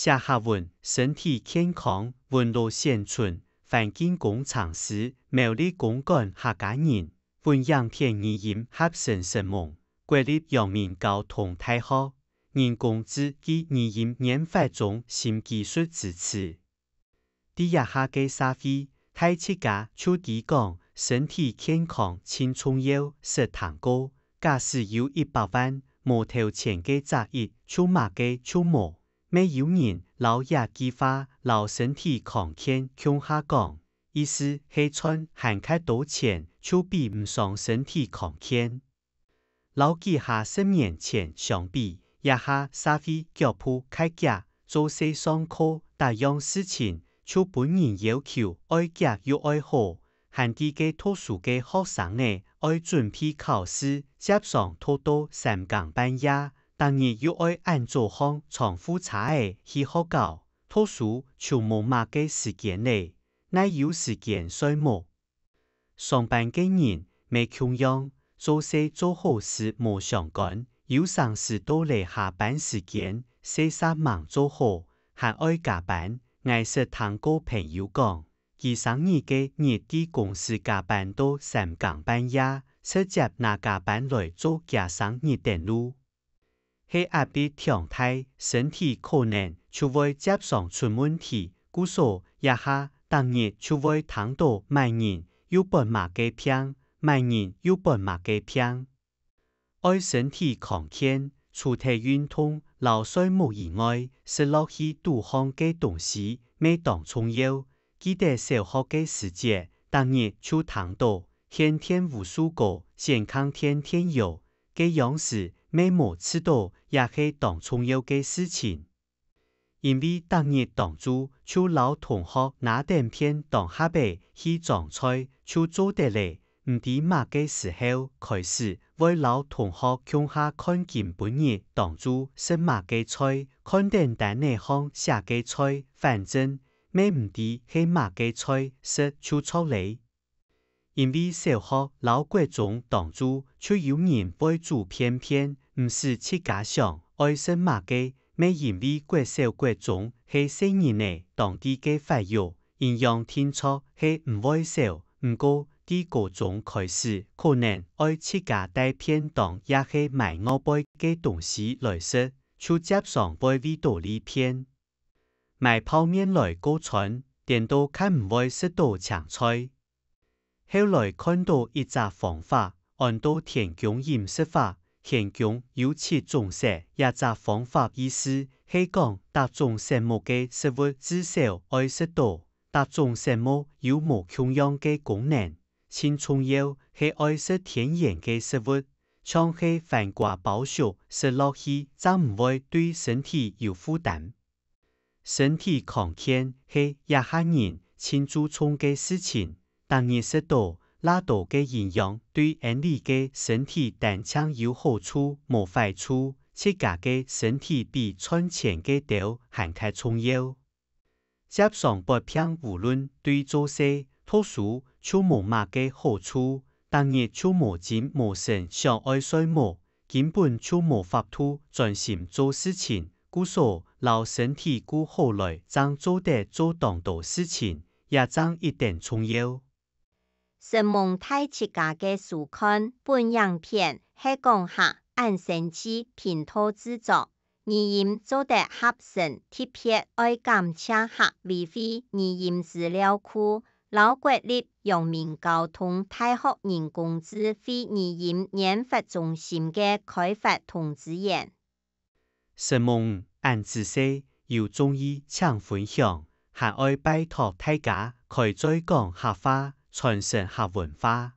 下下文身体健康，文路现存，环境工厂时，苗栗公干客家人，文养片语音合成神梦，国立阳明交通大學，人工智技語音研發中新技術支持。第一下嘅社會，太七家就地講身體健康輕重要，食糖高，假使有100萬，無頭錢嘅擇一，就馬嘅就無。沒有人老也計劃老身體康健向下講，意思係存限較多錢，就比唔上身體康健。老幾下10年前相比，一下社會腳步較急，做事上課大樣事情，就本人要求愛急又愛好，限啲嘅讀書嘅學生呢，愛準備考試，接上拖到3更半夜。當日又愛按做項重複差嘅去學校，讀書就冇乜嘅時間嚟，乃有時間睡冇。上班嘅人未窮樣，做事做好事冇相干，有上時到嚟下班時間，事實忙做好，還愛加班。我是聽過朋友講，佢生日嘅日啲公司加班到3更半夜，直接拿加班來做加生日電路。係壓力強大，身體可能就會接上出問題，故所一下當日就會聽到賣人有本馬嘅病，賣人有本馬嘅病。愛身體康健，除體運動、流水冇以外，食落去多項嘅東西，每當重要。記得小學嘅時節，當日就聽到天天無輸過，健康天天有嘅樣式。每冇吃到也係當重要嘅事情，因為當日當主就老同學拿電片當下背去裝菜，就做得嚟，唔知乜嘅時候開始為老同學向下看見本日當主食乜嘅菜，看電單內項寫嘅菜，反正咩唔知係乜嘅菜，食就錯嚟。因為小學老國中當主就有人會煮片片，唔是自家想愛食乜嘅，咩因為國小國中係細人嘅當地嘅發育，營養天錯係唔會少，唔過啲高中開始可能愛自家帶片當也係買我背嘅東西來食，就接上會味道呢片，買泡麵來過春，點都看唔會食到青菜。後來看到一隻方法，按到田宮飲食法，田宮有7種食，一隻方法意思係講各種食物嘅食物至少愛食到，各種食物有無窮樣嘅功能，輕重要係愛食天然嘅食物，像係飯瓜包熟食落去，就唔會對身體有負擔。身體康健係一下人輕注重嘅事情。當你食到拉到嘅營養，對人哋嘅身體單槍有好處冇壞處，自家嘅身體比賺錢嘅道還較重要。接上不偏無論對做事、讀書就冇乜嘅好處，當日就無精無神想愛睡冇，根本就冇法度專心做事情，故所老身體顧好來，將做得做當多事情，也將一定重要。神蒙太七家嘅書刊本樣片係講下按神氣拼圖製作，語音做得合成，特別愛感謝下維護語音資料庫，老國立陽明交通大學人工智慧語音研發中心嘅開發同支援。神蒙按知識有中意請分享，還愛拜託大家開再講客話，傳承客文化。